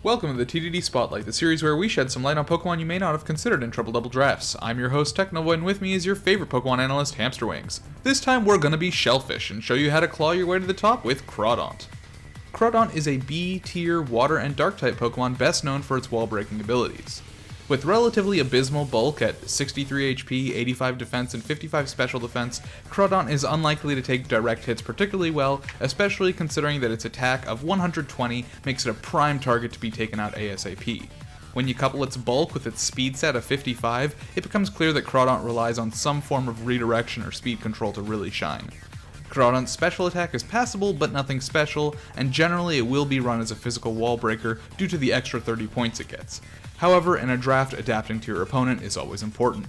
Welcome to the TDD Spotlight, the series where we shed some light on Pokemon you may not have considered in Triple Double Drafts. I'm your host, Technovoid, and with me is your favorite Pokemon analyst, Hamsterwings. This time we're gonna be shellfish and show you how to claw your way to the top with Crawdaunt. Crawdaunt is a B-tier water and dark type Pokemon best known for its wall-breaking abilities. With relatively abysmal bulk at 63 HP, 85 defense, and 55 special defense, Crawdaunt is unlikely to take direct hits particularly well, especially considering that its attack of 120 makes it a prime target to be taken out ASAP. When you couple its bulk with its speed set of 55, it becomes clear that Crawdaunt relies on some form of redirection or speed control to really shine. Crawdaunt's special attack is passable but nothing special, and generally it will be run as a physical wall breaker due to the extra 30 points it gets. However, in a draft, adapting to your opponent is always important.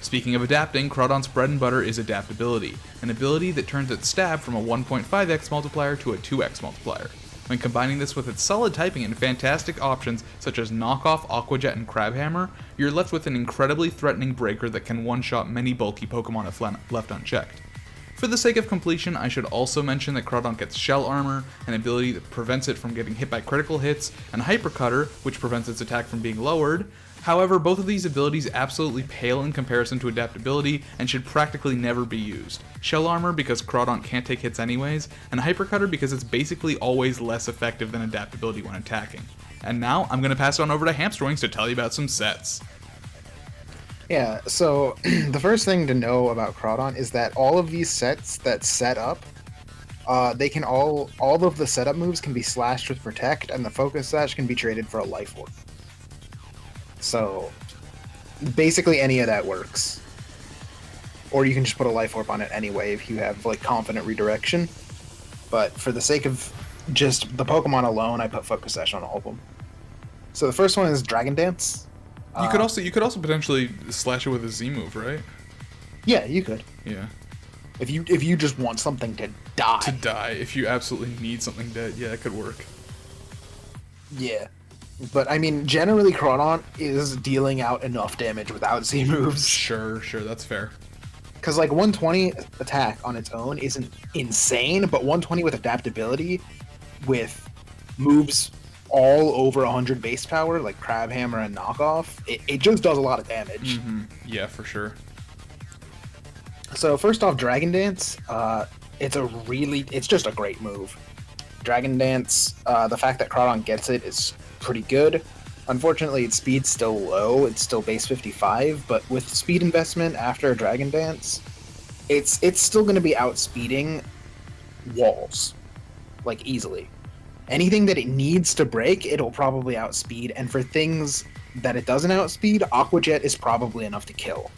Speaking of adapting, Crawdaunt's bread and butter is adaptability, an ability that turns its stab from a 1.5x multiplier to a 2x multiplier. When combining this with its solid typing and fantastic options such as Knockoff, Aqua Jet, and Crabhammer, you're left with an incredibly threatening breaker that can one-shot many bulky Pokemon if left unchecked. For the sake of completion, I should also mention that Crawdaunt gets Shell Armor, an ability that prevents it from getting hit by critical hits, and Hyper Cutter, which prevents its attack from being lowered. However, both of these abilities absolutely pale in comparison to adaptability and should practically never be used. Shell Armor because Crawdaunt can't take hits anyways, and Hyper Cutter because it's basically always less effective than adaptability when attacking. And now, I'm going to pass it on over to Hamsterwings to tell you about some sets. Yeah, so the first thing to know about Crawdaunt is that all of these sets that set up, they can all of the setup moves can be slashed with Protect, and the Focus Sash can be traded for a Life Orb. So basically any of that works. Or you can just put a Life Orb on it anyway if you have like confident redirection. But for the sake of just the Pokemon alone, I put Focus Sash on all of them. So the first one is Dragon Dance. You could also potentially slash it with a Z move, right? Yeah, you could. Yeah. If you just want something to die. To die, if you absolutely need something dead, yeah, it could work. Yeah. But I mean, generally Crawdaunt is dealing out enough damage without Z moves. Sure, that's fair. Because like 120 attack on its own isn't insane, but 120 with adaptability, with moves all over 100 base power, like Crabhammer and Knockoff, it just does a lot of damage. Mm-hmm. Yeah, for sure. So first off, Dragon Dance, it's just a great move. Dragon Dance, the fact that Crawdaunt gets it is pretty good. Unfortunately, its speed's still low, it's still base 55, but with speed investment after Dragon Dance, it's still going to be outspeeding walls, like easily. Anything that it needs to break, it'll probably outspeed, and for things that it doesn't outspeed, Aqua Jet is probably enough to kill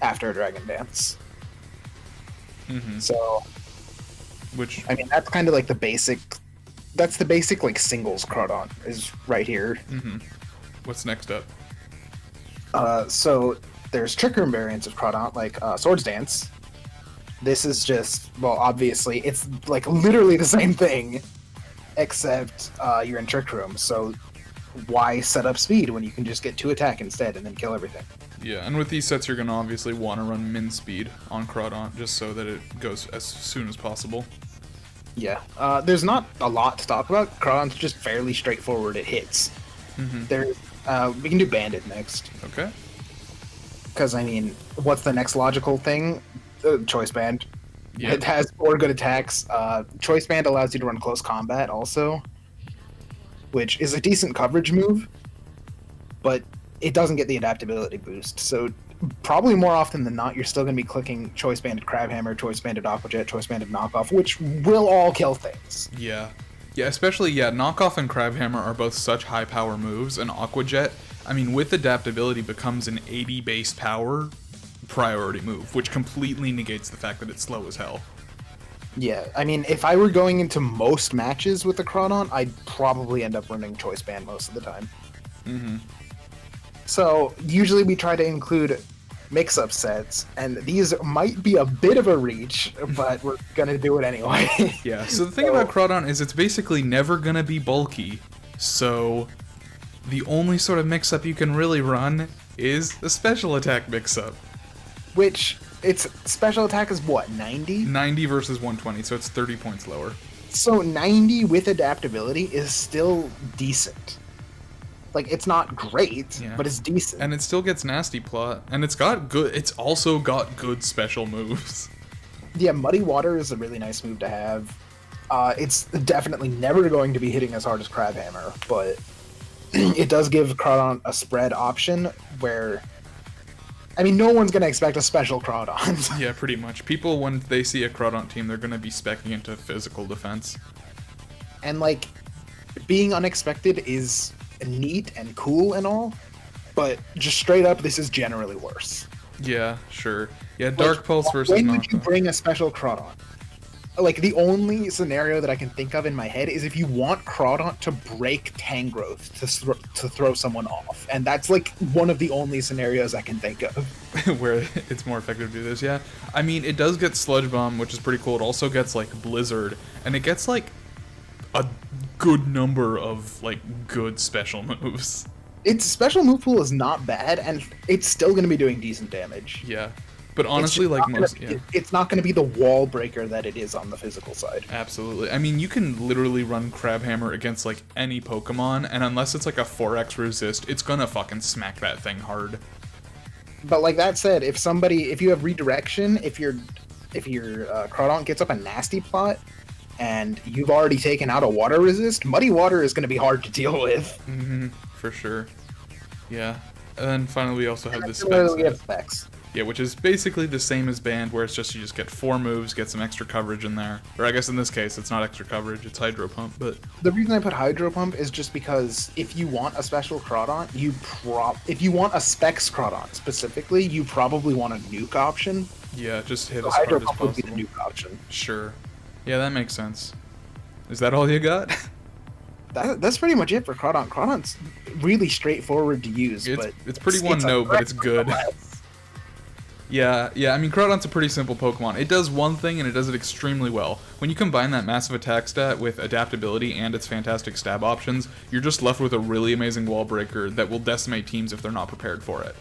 after a Dragon Dance. Mm-hmm. So, I mean, that's kind of like the basic like singles Crawdaunt is right here. Mm-hmm. What's next up? So there's Trick Room variants of Crawdaunt, like Swords Dance. This is just, well, obviously, it's like literally the same thing, except you're in Trick Room, so why set up speed when you can just get 2 attack instead and then kill everything? Yeah, and with these sets you're going to obviously want to run min speed on Crawdaunt just so that it goes as soon as possible. Yeah, there's not a lot to talk about. Crawdaunt's just fairly straightforward. It hits. Mm-hmm. We can do Banded next. Okay. Because, I mean, what's the next logical thing? Choice Band. Yep. It has 4 good attacks. Choice Band allows you to run close combat also, which is a decent coverage move, but it doesn't get the adaptability boost. So probably more often than not, you're still going to be clicking Choice Banded Crabhammer, Choice Banded Aqua Jet, Choice Banded Knockoff, which will all kill things. Yeah, especially, Knockoff and Crabhammer are both such high power moves, and Aqua Jet, I mean, with adaptability becomes an 80 base power priority move, which completely negates the fact that it's slow as hell. Yeah, I mean, if I were going into most matches with the Crawdaunt, I'd probably end up running Choice Band most of the time. Mm-hmm. So, usually we try to include mix-up sets, and these might be a bit of a reach, but we're gonna do it anyway. Yeah, so the thing about Crawdaunt is it's basically never gonna be bulky, so the only sort of mix-up you can really run is the special attack mix-up. Which, its special attack is what, 90? 90 versus 120, so it's 30 points lower. So 90 with adaptability is still decent. Like, it's not great, Yeah. but it's decent. And it still gets nasty plot, and it's also got good special moves. Yeah, Muddy Water is a really nice move to have. It's definitely never going to be hitting as hard as Crab Hammer, but it does give Crawdaunt a spread option where, I mean, no one's going to expect a special Crawdaunt. Yeah, pretty much. People, when they see a Crawdaunt team, they're going to be speccing into physical defense. And, like, being unexpected is neat and cool and all, but just straight up, this is generally worse. Yeah, sure. Yeah, Dark Pulse versus When would you Knockoff. bring a special Crawdaunt? Like, the only scenario that I can think of in my head is if you want Crawdaunt to break Tangrowth to throw someone off. And that's, like, one of the only scenarios I can think of. Where it's more effective to do this, yeah. I mean, it does get Sludge Bomb, which is pretty cool. It also gets, like, Blizzard, and it gets, like, a good number of, like, good special moves. Its special move pool is not bad, and it's still going to be doing decent damage. Yeah. But honestly, like most, yeah. It's not going to be the wall breaker that it is on the physical side. Absolutely. I mean, you can literally run Crab Hammer against, like, any Pokemon, and unless it's, like, a 4x resist, it's gonna fucking smack that thing hard. But like that said, if you have redirection, if your Crawdaunt gets up a nasty plot, and you've already taken out a water resist, Muddy Water is going to be hard to deal with. Mm-hmm. For sure. Yeah. And then finally we also have this We have specs. Yeah, which is basically the same as Band, where it's just you just get 4 moves, get some extra coverage in there. Or I guess in this case, it's not extra coverage, it's Hydro Pump, but... The reason I put Hydro Pump is just because if you want a special Crawdaunt, if you want a Specs Crawdaunt specifically, you probably want a nuke option. Yeah, just hit So as hard Hydro as Pump would be possible. the nuke option. Sure. Yeah, that makes sense. Is that all you got? That's pretty much it for Crawdaunt. Crawdaunt's really straightforward to use, but... It's pretty one note, but it's good. Yeah, I mean, Crawdaunt's a pretty simple Pokemon. It does one thing, and it does it extremely well. When you combine that massive attack stat with adaptability and its fantastic stab options, you're just left with a really amazing wall breaker that will decimate teams if they're not prepared for it.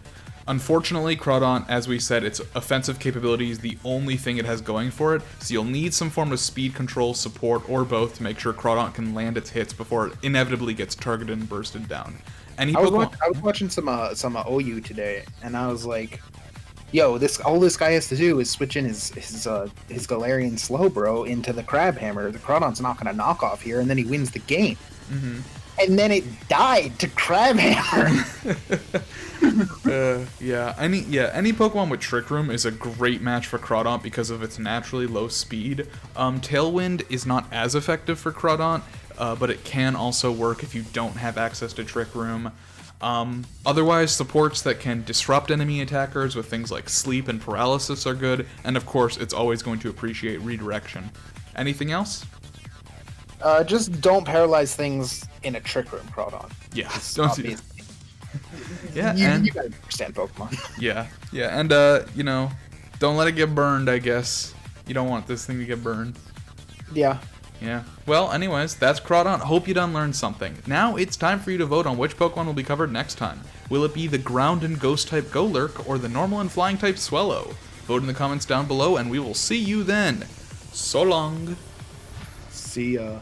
Unfortunately, Crawdaunt, as we said, its offensive capability is the only thing it has going for it, so you'll need some form of speed control, support, or both to make sure Crawdaunt can land its hits before it inevitably gets targeted and bursted down. I was watching some OU today, and I was like, yo, all this guy has to do is switch in his Galarian Slowbro into the Crab Hammer. The Crawdaunt's not going to knock off here, and then he wins the game. Mm-hmm. And then it died to Crab Hammer. Any Pokemon with Trick Room is a great match for Crawdaunt because of its naturally low speed. Tailwind is not as effective for Crawdaunt, but it can also work if you don't have access to Trick Room. Otherwise, supports that can disrupt enemy attackers with things like Sleep and Paralysis are good, and of course, it's always going to appreciate Redirection. Anything else? Just don't paralyze things in a Trick Room, Crawdaunt. Yeah, It's don't do obvious. that. Yeah, You gotta understand Pokemon. Yeah, and don't let it get burned, I guess. You don't want this thing to get burned. Yeah. Yeah. Well, anyways, that's Crawdaunt. Hope you done learned something. Now it's time for you to vote on which Pokemon will be covered next time. Will it be the Ground and Ghost type Golurk or the Normal and Flying type Swellow? Vote in the comments down below, and we will see you then. So long. See ya.